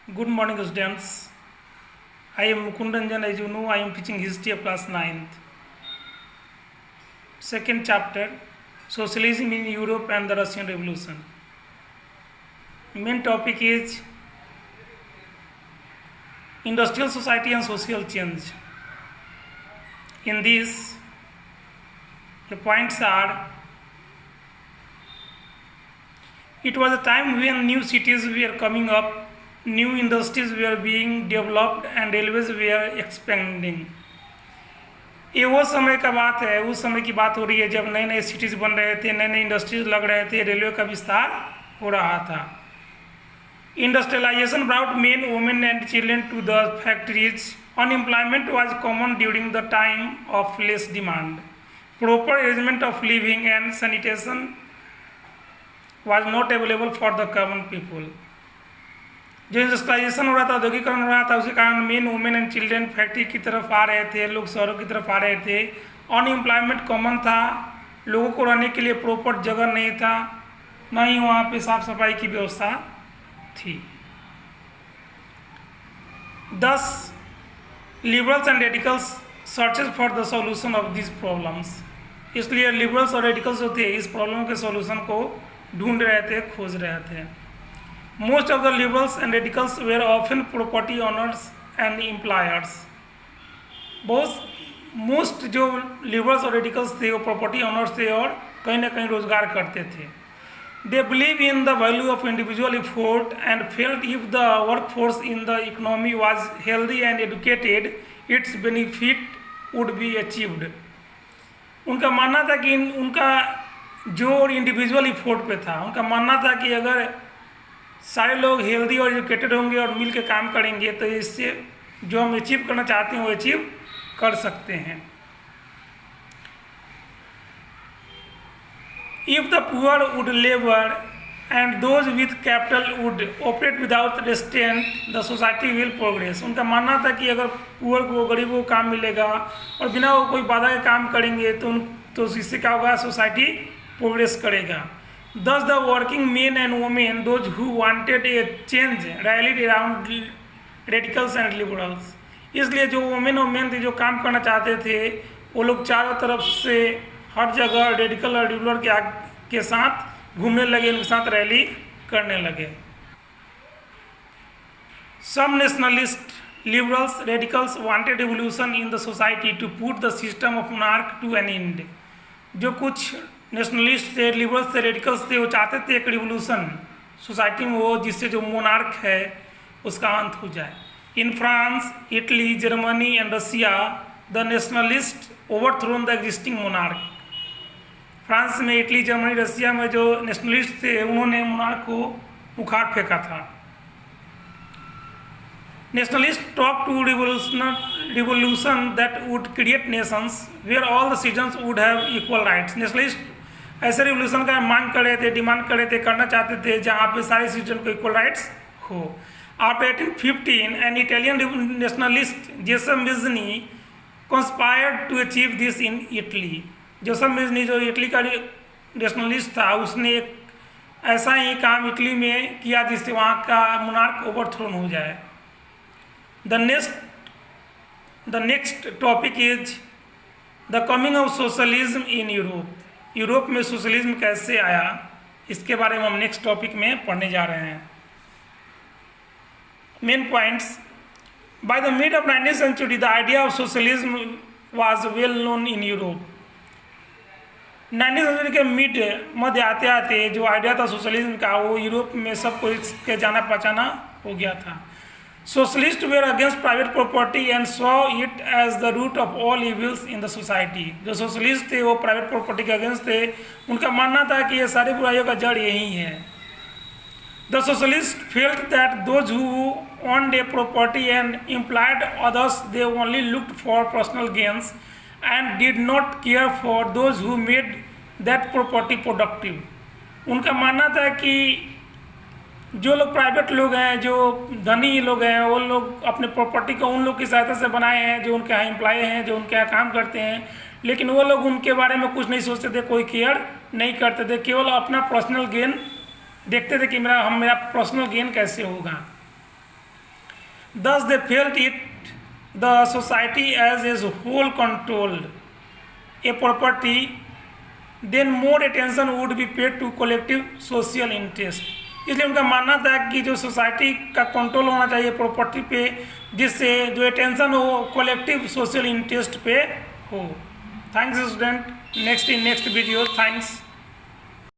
Good morning, students. I am Mukundanjan. As you know, I am teaching history of class 9th. Second chapter, Socialism in Europe and the Russian Revolution. Main topic is industrial society and social change. In this, the points are: it was a time when new cities were coming up, new industries were being developed and railways were expanding. ये वो समय का बात है, उस समय की बात हो रही है जब नए नए सिटीज़ बन रहे थे, नए नए इंडस्ट्रीज लग रहे थे, रेलवे का विस्तार हो रहा था. Industrialisation brought men women and children to the factories. Unemployment was common during the time of less demand. Proper arrangement of living and sanitation was not available for the common people. जो industrialisation हो रहा था, औद्योगिकरण हो रहा था, उसके कारण men women and children factory की तरफ आ रहे थे, लोग शहरों की तरफ आ रहे थे. अनएम्प्लॉयमेंट कॉमन था, लोगों को रहने के लिए प्रॉपर जगह नहीं था, ना ही वहाँ पे साफ सफाई की व्यवस्था थी. Thus, liberals and radicals searches for the solution of these problems. इसलिए लिबरल्स और रेडिकल्स जो थे इस प्रॉब्लम के सॉल्यूशन को ढूंढ रहे थे, खोज रहे थे. Most of the liberals and radicals were often property owners and employers. Most जो लिबरल्स और रेडिकल्स थे वो प्रॉपर्टी ओनर्स थे और कहीं ना कहीं रोजगार करते थे. They believe in the value of individual effort and felt if the work force in the economy was healthy and educated it's benefit would be achieved. उनका मानना था कि उनका जो इंडिविजुअल इफोर्ट पे था, उनका मानना था कि अगर सारे लोग हेल्दी और एजुकेटेड होंगे और मिल के काम करेंगे तो इससे जो हम अचीव करना चाहते हैं वो अचीव कर सकते हैं. If the poor would labour and those with capital would operate without restaurant the society will progress. उनका मानना था कि अगर पुअर को, गरीबों को काम मिलेगा और बिना वो कोई बाधा के काम करेंगे तो इससे क्या होगा, सोसाइटी प्रोग्रेस करेगा. Thus the working men and women, those who wanted a change, rallied around radicals and liberals. इसलिए जो वुमेन और मेन थे जो काम करना चाहते थे वो लोग चारों तरफ से हर जगह रेडिकल और लिबरल के साथ घूमने लगे, उनके साथ रैली करने लगे. Some nationalist liberals, radicals wanted revolution in the society to put the system of monarch to an end. जो कुछ नेशनलिस्ट थे, लिबरल्स थे, रेडिकल्स थे, वो चाहते थे एक रिवोल्यूशन सोसाइटी में हो जिससे जो मोनार्क है उसका अंत हो जाए. In France, Italy, Germany and Russia the nationalist overthrown the existing monarch. France में, इटली, जर्मनी, रशिया में जो नेशनलिस्ट थे उन्होंने मोनार्क को उखाड़ फेंका था. Nationalists talked to revolution that would create nations where all the citizens would have equal rights. Nationalists ऐसे रिवोल्यूशन का मांग कर रहे थे, डिमांड कर रहे थे, करना चाहते थे जहाँ पे सारे सिटीजन को इक्वल राइट्स हो. After 1815, an Italian nationalist, Giuseppe Mazzini, conspired to achieve this in Italy. Joseph Mazzini जो इटली का नेशनलिस्ट था उसने एक ऐसा ही काम इटली में किया जिससे वहाँ का मोनार्क ओवरथ्रोन हो जाए. The next topic is the coming of socialism in Europe. Europe में सोशलिज्म कैसे आया, इसके बारे में हम नेक्स्ट टॉपिक में पढ़ने जा रहे हैं. Main points: by the mid of 19th century the idea of socialism was well known in Europe. 19th century के मिड मध्य आते आते जो आइडिया था सोशलिज्म का वो यूरोप में सबको इसके जाना पहचाना हो गया था. Socialists were against private property and saw it as the root of all evils in the society. जो सोशलिस्ट थे वो प्राइवेट प्रॉपर्टी के अगेंस्ट थे, उनका मानना था कि ये सारी बुराइयों का जड़ यही है. The socialists felt that those who owned a property and employed others, they only looked for personal gains and did not care for those who made that property productive. उनका मानना था कि जो लोग प्राइवेट लोग हैं, जो धनी लोग हैं, वो लोग अपने प्रॉपर्टी को उन लोग की सहायता से बनाए हैं जो उनके यहाँ एम्प्लॉय हैं, जो उनके यहाँ काम करते हैं, लेकिन वो लोग उनके बारे में कुछ नहीं सोचते थे, कोई केयर नहीं करते थे, केवल अपना पर्सनल गेन देखते थे कि मेरा पर्सनल गेन कैसे होगा. Thus they felt it the society as a whole controlled a property, then more attention would be paid to collective social interest. इसलिए उनका मानना था कि जो सोसाइटी का कंट्रोल होना चाहिए प्रॉपर्टी पे, जिससे जो अटेंशन हो कलेक्टिव सोशल इंटरेस्ट पे हो. Thanks student. Next video. Thanks.